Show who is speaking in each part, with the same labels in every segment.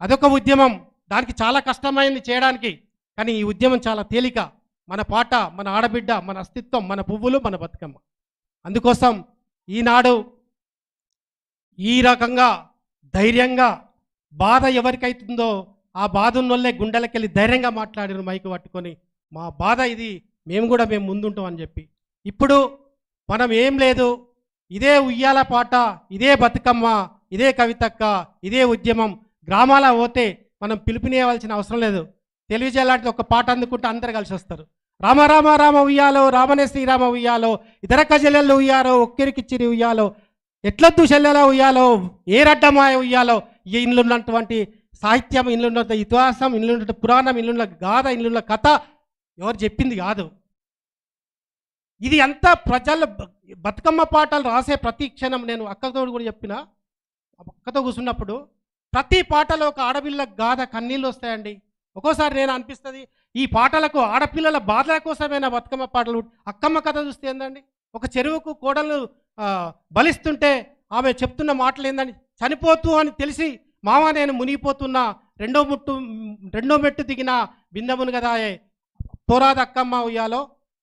Speaker 1: అదొక ఉద్యమం, దానికి చాలా కష్టమైంది చేయడానికి. కానీ ఈ ఉద్యమం చాలా తేలిక. మన పాట, మన ఆడబిడ్డ, మన అస్తిత్వం, మన పువ్వులు, మన బతుకమ్మ. అందుకోసం ఈనాడు ఈ రకంగా ధైర్యంగా బాధ ఎవరికైతుందో ఆ బాధ ఉన్నోళ్ళే గుండెలకెళ్ళి ధైర్యంగా మాట్లాడారు మైకు పట్టుకొని, మా బాధ ఇది, మేము ముందుంటాం అని చెప్పి. ఇప్పుడు మనం ఏం లేదు, ఇదే ఉయ్యాల పాట, ఇదే బతుకమ్మ, ఇదే కవితక్క, ఇదే ఉద్యమం. గ్రామాల పోతే మనం పిలుపునివ్వాల్సిన అవసరం లేదు. టెలివిజన్ లాంటిది ఒక పాట అందుకుంటే అందరు కలిసి వస్తారు. రామ రామ రామ ఉయ్యాలో, రామనే శ్రీరామ ఉయ్యాలో, ఇతరక్క చెల్లెళ్ళు ఉయ్యాలో, ఒక్కరికిచ్చిరి ఉయ్యాలో, ఎట్లొద్దు చెల్లెల ఉయ్యాలో, ఏ రడ్డమాయ ఉయ్యాలో. ఈ ఇండ్లు ఉన్నటువంటి సాహిత్యం, ఇండ్లున్న ఇతిహాసం, ఇండ్లున్న పురాణం, ఇండ్లున్న గాథ, ఇండ్లున్న కథ ఎవరు చెప్పింది కాదు. ఇది అంతా ప్రజల బతుకమ్మ పాటలు రాసే ప్రతి క్షణం, నేను అక్కతో కూడా చెప్పిన, అక్కతో కూర్చున్నప్పుడు ప్రతి పాటలో ఒక ఆడపిల్ల గాథ కన్నీళ్ళు వస్తాయండి. ఒక్కోసారి నేను అనిపిస్తుంది, ఈ పాటలకు ఆడపిల్లల బాధల కోసమైనా బతుకమ్మ పాటలు. అక్కమ్మ కథ చూస్తే ఏందండి, ఒక చెరువుకు కోడలు బలిస్తుంటే ఆమె చెప్తున్న మాటలు ఏందని, చనిపోతూ అని తెలిసి మామ నేను మునిగిపోతున్నా, రెండో మెట్టు దిగిన బిందమును గదాయే, పోరాది అక్కమ్మ ఉయ్యాలో,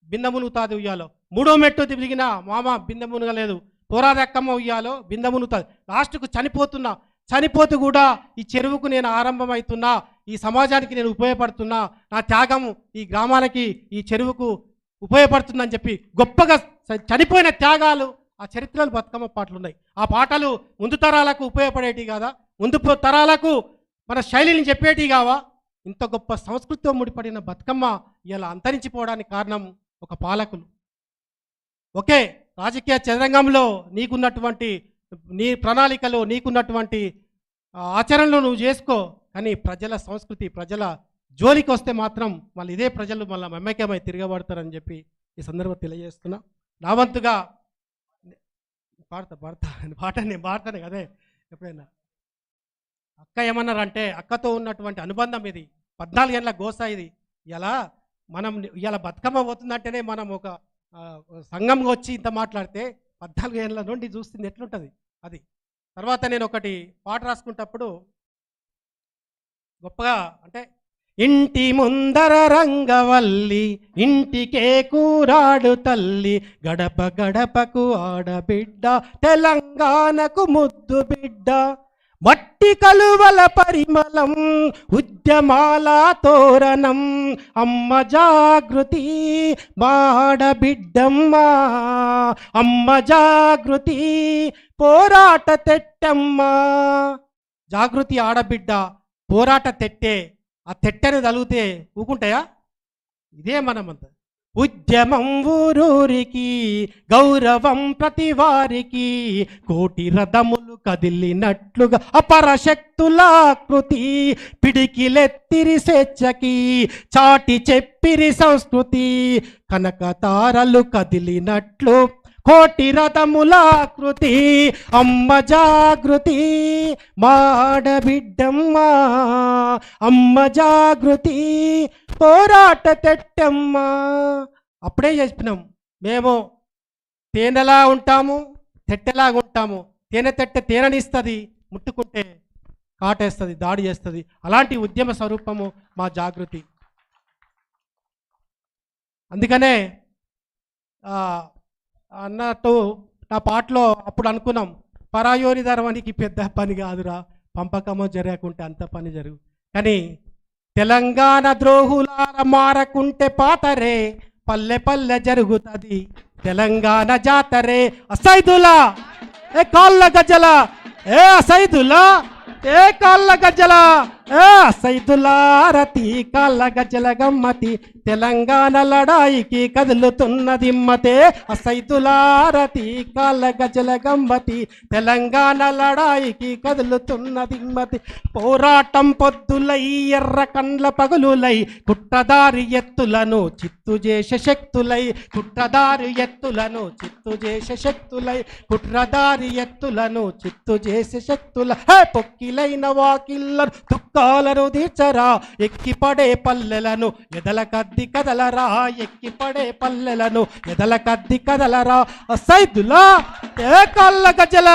Speaker 1: బిందమునుతాది ఉయ్యాలో. మూడో మెట్టు దిగిన మామ బిందమునగలేదు, పోరాది అక్కమ్మ ఉయ్యాలో, బిందమునుతాది. లాస్ట్కు చనిపోతూ కూడా ఈ చెరువుకు నేను ఆరంభమవుతున్నా, ఈ సమాజానికి నేను ఉపయోగపడుతున్నా, నా త్యాగము ఈ గ్రామాలకి, ఈ చెరువుకు ఉపయోగపడుతుందని చెప్పి గొప్పగా చనిపోయిన త్యాగాలు ఆ చరిత్రలు బతుకమ్మ పాటలు ఉన్నాయి. ఆ పాటలు ముందు తరాలకు ఉపయోగపడేటివి కాదా, ముందు తరాలకు మన శైలిని చెప్పేటివి కావా? ఇంత గొప్ప సంస్కృతితో ముడిపడిన బతుకమ్మ ఇలా అంతరించిపోవడానికి కారణం ఒక పాలకులు. ఓకే, రాజకీయ చదరంగంలో నీకున్నటువంటి నీ ప్రణాళికలో, నీకున్నటువంటి ఆచరణలో నువ్వు చేసుకో, కానీ ప్రజల సంస్కృతి, ప్రజల జోలికి వస్తే మాత్రం మళ్ళీ ఇదే ప్రజలు మళ్ళీ మమ్మకమై తిరగబడతారని చెప్పి ఈ సందర్భం తెలియజేస్తున్నా. నా వంతుగా పాట నేను పాడతాను కదే ఎప్పుడైనా. అక్క ఏమన్నారంటే, అక్కతో ఉన్నటువంటి అనుబంధం ఇది, 14 ఏళ్ళ గోస ఇది. ఇలా బతుకమ్మ పోతుందంటేనే మనం ఒక సంఘంగా వచ్చి ఇంత మాట్లాడితే 14 ఏళ్ళ నుండి చూస్తుంది ఎట్లుంటుంది అది. తర్వాత నేను ఒకటి పాట రాసుకుంటప్పుడు గొప్పగా అంటే, ఇంటి ముందర రంగవల్లి, ఇంటికే కూరాడు తల్లి, గడప గడపకు ఆడబిడ్డ, తెలంగాణకు ముద్దు బిడ్డ, మట్టి కలువల పరిమళం, ఉద్యమాల తోరణం, అమ్మ జాగృతి మాడబిడ్డమ్మ, అమ్మ జాగృతి పోరాట తెట్టమ్మ. జాగృతి ఆడబిడ్డ, పోరాట తెట్టే. ఆ తెట్టెను తలిగితే ఊకుంటాయా? ఇదే మనమంతా. ఉద్యమం ఊరూరికి, గౌరవం ప్రతి వారికి, కోటి రథములు కదిలినట్లుగా అపరశక్తుల కృతి, పిడికిలెత్తిరి స్వేచ్ఛకి, చాటి చెప్పిరి సంస్కృతి, కనక తారలు కదిలినట్లు కోటి రథముల కృతి, అమ్మ జాగృతి మాడబిడ్డమ్మ, అమ్మ జాగృతి పోరాట తెట్టమ్మ. అప్పుడే చెప్పినాం, మేము తేనెలా ఉంటాము, తెట్టెలాగా ఉంటాము. తేనె తెట్టె తేనెనిస్తుంది, ముట్టుకుంటే కాటేస్తుంది, దాడి చేస్తుంది. అలాంటి ఉద్యమ స్వరూపము మా జాగృతి. అందుకనే అన్నట్టు నా పాటలో అప్పుడు అనుకున్నాం, పరాయోని ధర్మానికి పెద్ద పని కాదురా, పంపకమో జరగకుంటే అంత పని జరుగు. కానీ తెలంగాణ ద్రోహులార మారకుంటే పాతరే, పల్లె పల్లె జరుగుతుంది తెలంగాణ జాతరే. అసైదులా ఏ కాళ్ళ గజ్జల, ఏ అసైదులా ఏ కాళ్ళ గజ్జల, ఏ అసైదులారతి కాళ్ళ గజ్జల గమ్మతి, తెలంగాణ లడాయికి కదులుతున్నదిమ్మతే. అసైదులారతి కాళ్ళ గజ్జల గమ్మతి, తెలంగాణ లడాయికి కదులుతున్నదిమ్మతి. పోరాటం పొద్దులై, ఎర్ర కండ్ల పగులులై, కుట్రదారి ఎత్తులను చిత్తు చేసే శక్తులై, కుట్రదారి ఎత్తులను చిత్తు చేసే శక్తులై, కుట్రదారి ఎత్తులను చిత్తు చేసే శక్తుల. పొక్కిలైన వాకిళ్ళను తుక్కాలను తీర్చరా, ఎక్కిపడే పల్లెలను ఎదల కద్ది కదలరా, ఎక్కిపడే పల్లెలను ఎదల కద్ది కదలరా. అసైదులా ఏ కాళ్ళ గజల,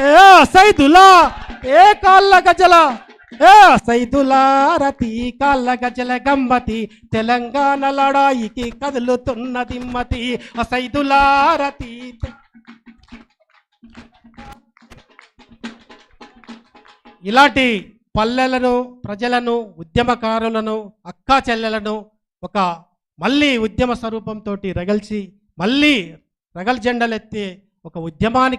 Speaker 1: ఏ అసైదులా ఏ కాళ్ళ గజల, ఏ సైదులారతి కాళ్ళ గజల గమ్మతి తెలంగాణ లడాయికి కదులుతున్న దిమ్మతి సైదులారతి. ఇలాంటి పల్లెలను, ప్రజలను, ఉద్యమకారులను, అక్కా చెల్లెలను ఒక మళ్ళీ ఉద్యమ స్వరూపంతో రగల్చి మళ్ళీ రగల్ జెండలెత్తి ఒక ఉద్యమానికి